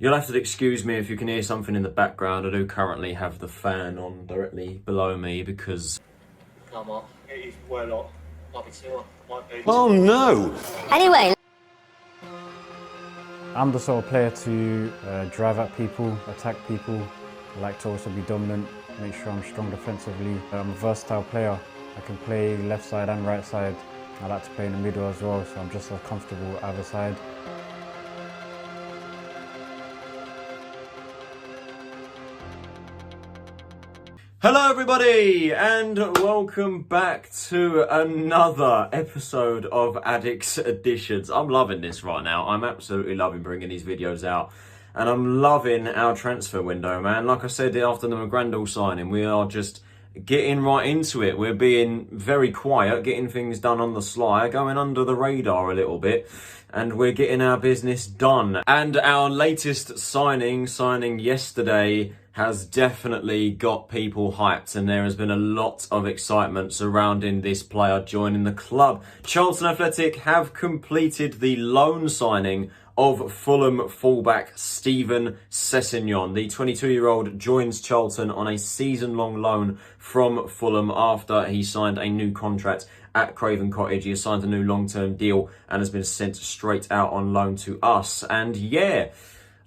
You'll have to excuse me if you can hear something in the background. I do currently have the fan on directly below me because... Come on, it is well on. Might be too on. Might be. Oh no! Anyway. I'm the sort of player to drive at people, attack people. I like to also be dominant, make sure I'm strong defensively. I'm a versatile player. I can play left side and right side. I like to play in the middle as well, so I'm just as comfortable either side. Hello everybody and welcome back to another episode of Addicks Editions. I'm loving this right now. I'm absolutely loving bringing these videos out and I'm loving our transfer window, man. Like I said after the McGrandle signing, we are just getting right into it. We're being very quiet, getting things done on the sly, going under the radar a little bit, and we're getting our business done. And our latest signing yesterday has definitely got people hyped, and there has been a lot of excitement surrounding this player joining the club. Charlton Athletic have completed the loan signing of Fulham fullback Steven Sessegnon. The 22-year-old joins Charlton on a season-long loan from Fulham after he signed a new contract at Craven Cottage. He has signed a new long-term deal and has been sent straight out on loan to us. And yeah,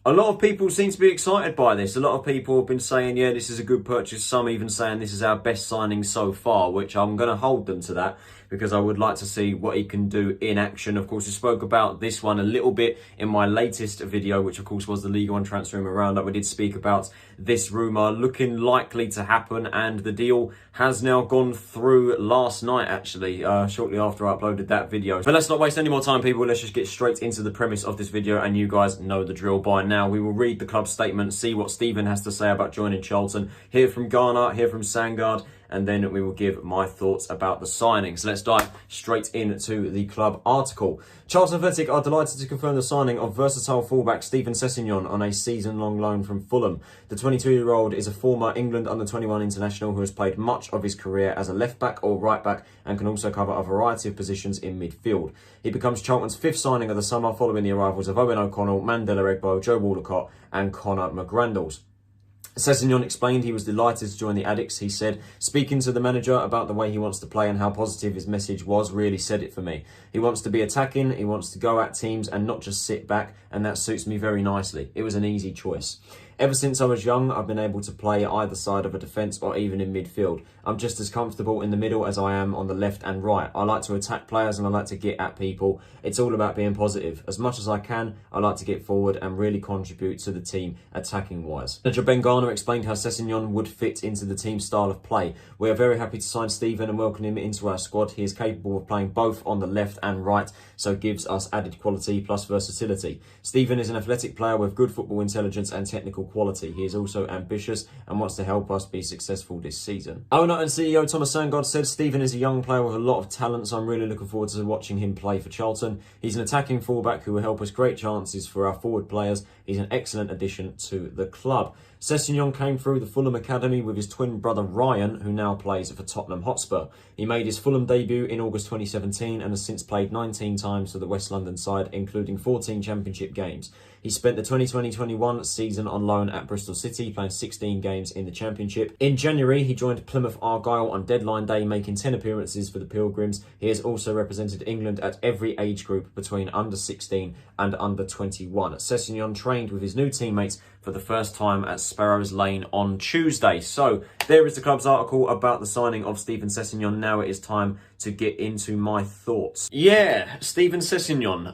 a lot of people seem to be excited by this. A lot of people have been saying, yeah, this is a good purchase. Some even saying this is our best signing so far, which I'm going to hold them to that because I would like to see what he can do in action. Of course, we spoke about this one a little bit in my latest video, which of course was the League One transfer rumour roundup. We did speak about this rumour looking likely to happen, and the deal has now gone through last night, actually, shortly after I uploaded that video. But let's not waste any more time, people. Let's just get straight into the premise of this video, and you guys know the drill by now. We will read the club statement, see what Steven has to say about joining Charlton, hear from Garner, hear from Sangard, and then we will give my thoughts about the signing. So let's dive straight into the club article. Charlton Athletic are delighted to confirm the signing of versatile fullback Steven Sessegnon on a season-long loan from Fulham. The 22-year-old is a former England under-21 international who has played much of his career as a left-back or right-back and can also cover a variety of positions in midfield. He becomes Charlton's fifth signing of the summer following the arrivals of Owen O'Connell, Mandela Egbo, Joe Walcott and Connor McGrandles. Sessegnon explained he was delighted to join the Addicks. He said, speaking to the manager about the way he wants to play and how positive his message was really said it for me. He wants to be attacking, he wants to go at teams and not just sit back, and that suits me very nicely. It was an easy choice. Ever since I was young, I've been able to play either side of a defence or even in midfield. I'm just as comfortable in the middle as I am on the left and right. I like to attack players and I like to get at people. It's all about being positive. As much as I can, I like to get forward and really contribute to the team attacking-wise. Manager Ben Garner explained how Sessegnon would fit into the team's style of play. We are very happy to sign Steven and welcome him into our squad. He is capable of playing both on the left and right, so gives us added quality plus versatility. Steven is an athletic player with good football intelligence and technical quality. He is also ambitious and wants to help us be successful this season. Owner and CEO Thomas Sangard said Steven is a young player with a lot of talent, so I'm really looking forward to watching him play for Charlton. He's an attacking fullback who will help us create chances for our forward players. He's an excellent addition to the club. Sessegnon came through the Fulham Academy with his twin brother Ryan, who now plays for Tottenham Hotspur. He made his Fulham debut in August 2017 and has since played 19 times for the West London side, including 14 Championship games. He spent the 2020-21 season on loan at Bristol City, playing 16 games in the Championship. In January, he joined Plymouth Argyle on deadline day, making 10 appearances for the Pilgrims. He has also represented England at every age group between under 16 and under 21. Sessegnon trained with his new teammates for the first time at Sparrows Lane on Tuesday. So there is the club's article about the signing of Steven Sessegnon. Now it is time to get into my thoughts. Yeah, Steven Sessegnon.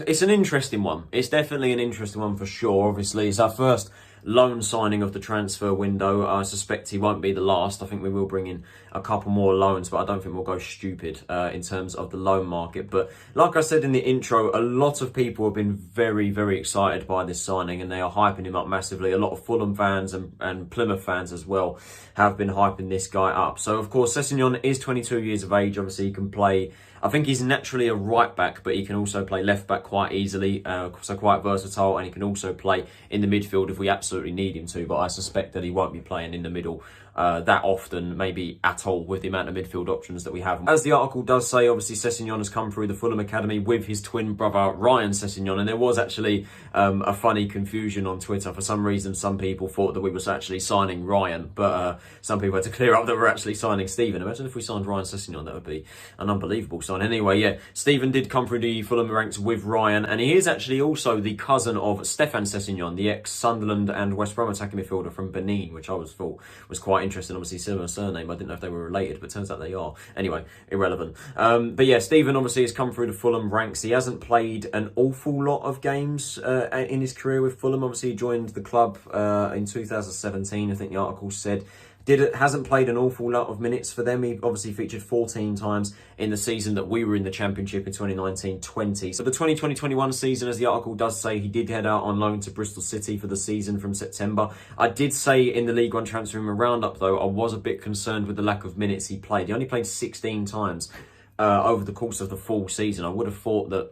It's an interesting one. It's definitely an interesting one for sure. Obviously, it's our first loan signing of the transfer window. I suspect he won't be the last. I think we will bring in a couple more loans, but I don't think we'll go stupid in terms of the loan market. But like I said in the intro, a lot of people have been very, very excited by this signing and they are hyping him up massively. A lot of Fulham fans and Plymouth fans as well have been hyping this guy up. So of course, Sessegnon is 22 years of age. Obviously, he can play I think he's naturally a right back, but he can also play left back quite easily, so quite versatile, and he can also play in the midfield if we absolutely need him to, but I suspect that he won't be playing in the middle that often, maybe at all, with the amount of midfield options that we have. As the article does say, obviously Sessegnon has come through the Fulham Academy with his twin brother Ryan Sessegnon, and there was actually a funny confusion on Twitter. For some reason, some people thought that we were actually signing Ryan, but some people had to clear up that we're actually signing Stephen. Imagine if we signed Ryan Sessegnon, that would be an unbelievable sign. Anyway, yeah, Stephen did come through the Fulham ranks with Ryan, and he is actually also the cousin of Stefan Sessegnon, the ex-Sunderland and West Brom attacking midfielder from Benin, which I thought was quite interesting. Obviously, similar surname. I didn't know if they were related, but turns out they are. Anyway, irrelevant. But yeah, Stephen obviously has come through the Fulham ranks. He hasn't played an awful lot of games in his career with Fulham. Obviously, he joined the club in 2017, I think the article said. Hasn't played an awful lot of minutes for them. He obviously featured 14 times in the season that we were in the Championship in 2019-20. So the 2020-21 season, as the article does say, he did head out on loan to Bristol City for the season from September. I did say in the League One Transfer Rumour Roundup, though, I was a bit concerned with the lack of minutes he played. He only played 16 times over the course of the full season. I would have thought that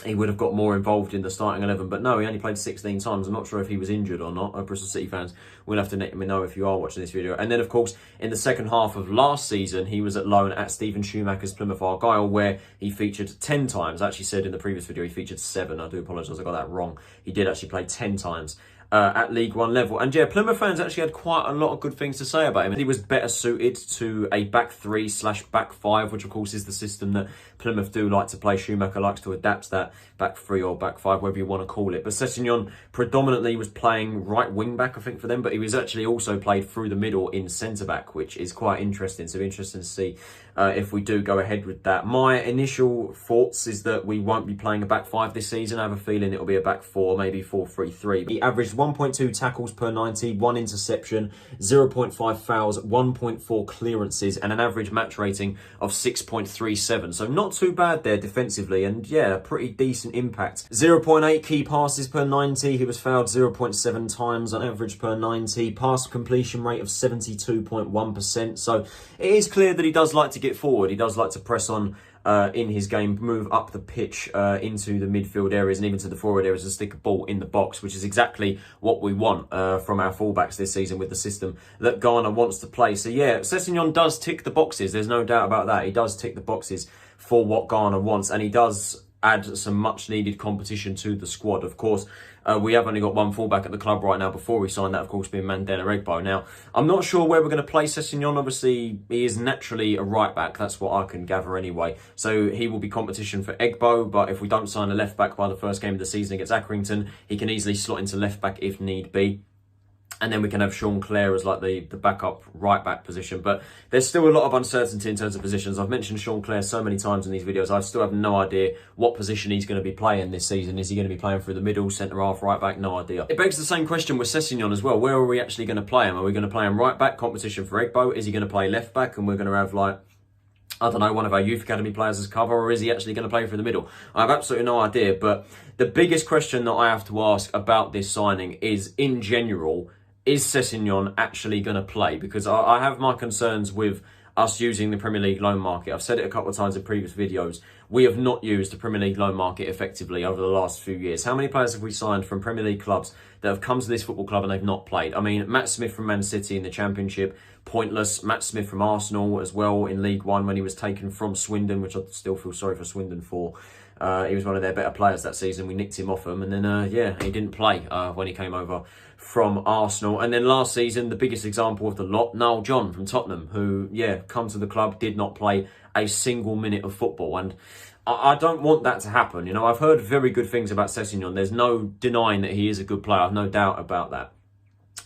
he would have got more involved in the starting 11, but no, he only played 16 times. I'm not sure if he was injured or not. Bristol City fans will have to let me know if you are watching this video. And then, of course, in the second half of last season, he was at loan at Stephen Schumacher's Plymouth Argyle, where he featured 10 times. I actually said in the previous video he featured 7. I do apologise, I got that wrong. He did actually play 10 times. At League One level. And yeah, Plymouth fans actually had quite a lot of good things to say about him. He was better suited to a back 3/back 5, which of course is the system that Plymouth do like to play. Schumacher likes to adapt that back 3 or back 5, whatever you want to call it. But Sessegnon predominantly was playing right wing back, I think, for them, but he was actually also played through the middle in centre back, which is quite interesting. So interesting to see if we do go ahead with that. My initial thoughts is that we won't be playing a back 5 this season. I have a feeling it'll be a back 4, maybe 4-3-3. He averaged 1.2 tackles per 90, 1 interception, 0.5 fouls, 1.4 clearances, and an average match rating of 6.37. So not too bad there defensively, and yeah, pretty decent impact. 0.8 key passes per 90. He was fouled 0.7 times on average per 90. Pass completion rate of 72.1%. So it is clear that he does like to get forward. He does like to press on in his game, move up the pitch into the midfield areas and even to the forward areas and stick a ball in the box, which is exactly what we want from our fullbacks this season with the system that Garner wants to play. So yeah, Sessegnon does tick the boxes. There's no doubt about that. He does tick the boxes for what Garner wants, and he does add some much needed competition to the squad. Of course, we have only got one fullback at the club right now before we sign that, of course, being Mandela Egbo. Now, I'm not sure where we're going to play Sessegnon. Obviously, he is naturally a right back. That's what I can gather anyway. So he will be competition for Egbo, but if we don't sign a left back by the first game of the season against Accrington, he can easily slot into left back if need be. And then we can have Sean Clare as like the backup right back position. But there's still a lot of uncertainty in terms of positions. I've mentioned Sean Clare so many times in these videos. I still have no idea what position he's going to be playing this season. Is he going to be playing through the middle, centre half, right back? No idea. It begs the same question with Sessegnon as well. Where are we actually going to play him? Are we going to play him right back, competition for Egbo? Is he going to play left back and we're going to have like, I don't know, one of our youth academy players as cover, or is he actually going to play through the middle? I have absolutely no idea. But the biggest question that I have to ask about this signing is, in general, is Sessegnon actually going to play? Because I have my concerns with us using the Premier League loan market. I've said it a couple of times in previous videos. We have not used the Premier League loan market effectively over the last few years. How many players have we signed from Premier League clubs that have come to this football club and they've not played? I mean, Matt Smith from Man City in the Championship, pointless. Matt Smith from Arsenal as well in League One when he was taken from Swindon, which I still feel sorry for Swindon for. He was one of their better players that season. We nicked him off them, and then, yeah, he didn't play when he came over from Arsenal. And then last season, the biggest example of the lot, Niall John from Tottenham, who, yeah, come to the club, did not play a single minute of football. And I don't want that to happen. You know, I've heard very good things about Sessegnon. There's no denying that he is a good player. I've no doubt about that.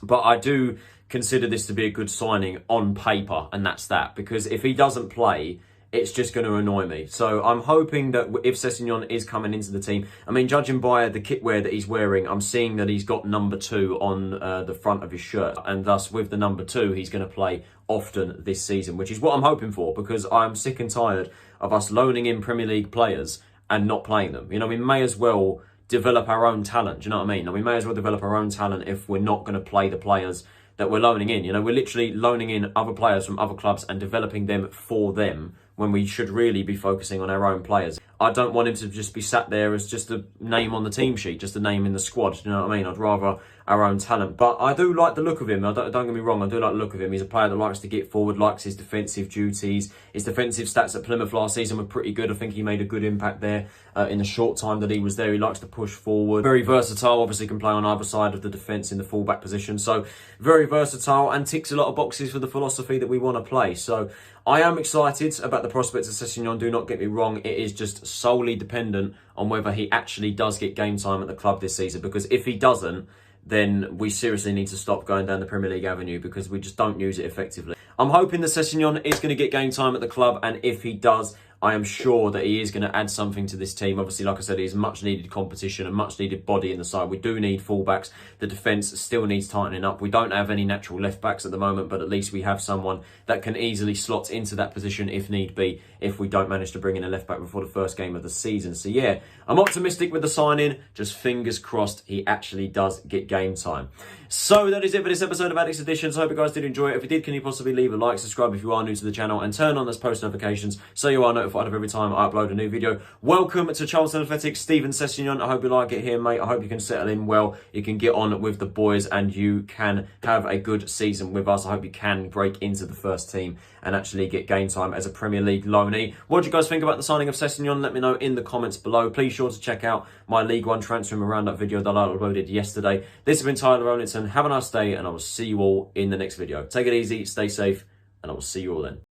But I do consider this to be a good signing on paper, and that's that. Because if he doesn't play, it's just going to annoy me. So I'm hoping that if Sessegnon is coming into the team, I mean, judging by the kitwear that he's wearing, I'm seeing that he's got number 2 on the front of his shirt. And thus, with the number 2, he's going to play often this season, which is what I'm hoping for, because I'm sick and tired of us loaning in Premier League players and not playing them. You know, we may as well develop our own talent. Do you know what I mean? We may as well develop our own talent if we're not going to play the players that we're loaning in. You know, we're literally loaning in other players from other clubs and developing them for them, when we should really be focusing on our own players. I don't want him to just be sat there as just a name on the team sheet, just a name in the squad. You know what I mean? I'd rather our own talent. But I do like the look of him. Don't get me wrong, I do like the look of him. He's a player that likes to get forward, likes his defensive duties. His defensive stats at Plymouth last season were pretty good. I think he made a good impact there in the short time that he was there. He likes to push forward. Very versatile, obviously can play on either side of the defence in the fullback position. So very versatile and ticks a lot of boxes for the philosophy that we want to play. So I am excited about the prospects of Sessegnon, do not get me wrong. It is just solely dependent on whether he actually does get game time at the club this season. Because if he doesn't, then we seriously need to stop going down the Premier League avenue because we just don't use it effectively. I'm hoping that Sessegnon is going to get game time at the club, and if he does, I am sure that he is going to add something to this team. Obviously, like I said, he is much needed competition and much needed body in the side. We do need fullbacks. The defence still needs tightening up. We don't have any natural left backs at the moment, but at least we have someone that can easily slot into that position if need be, if we don't manage to bring in a left back before the first game of the season. So yeah, I'm optimistic with the signing. Just fingers crossed he actually does get game time. So that is it for this episode of Addicks Editions. I hope you guys did enjoy it. If you did, can you possibly leave a like, subscribe if you are new to the channel, and turn on those post notifications so you are notified of every time I upload a new video. Welcome to Charlton Athletic, Steven Sessegnon. I hope you like it here, mate. I hope you can settle in well. You can get on with the boys and you can have a good season with us. I hope you can break into the first team and actually get game time as a Premier League loanee. What do you guys think about the signing of Sessegnon? Let me know in the comments below. Please sure to check out my League One transfer room around that video that I uploaded yesterday. This has been Tyler Rowlinson. Have a nice day, and I will see you all in the next video. Take it easy, stay safe, and I will see you all then.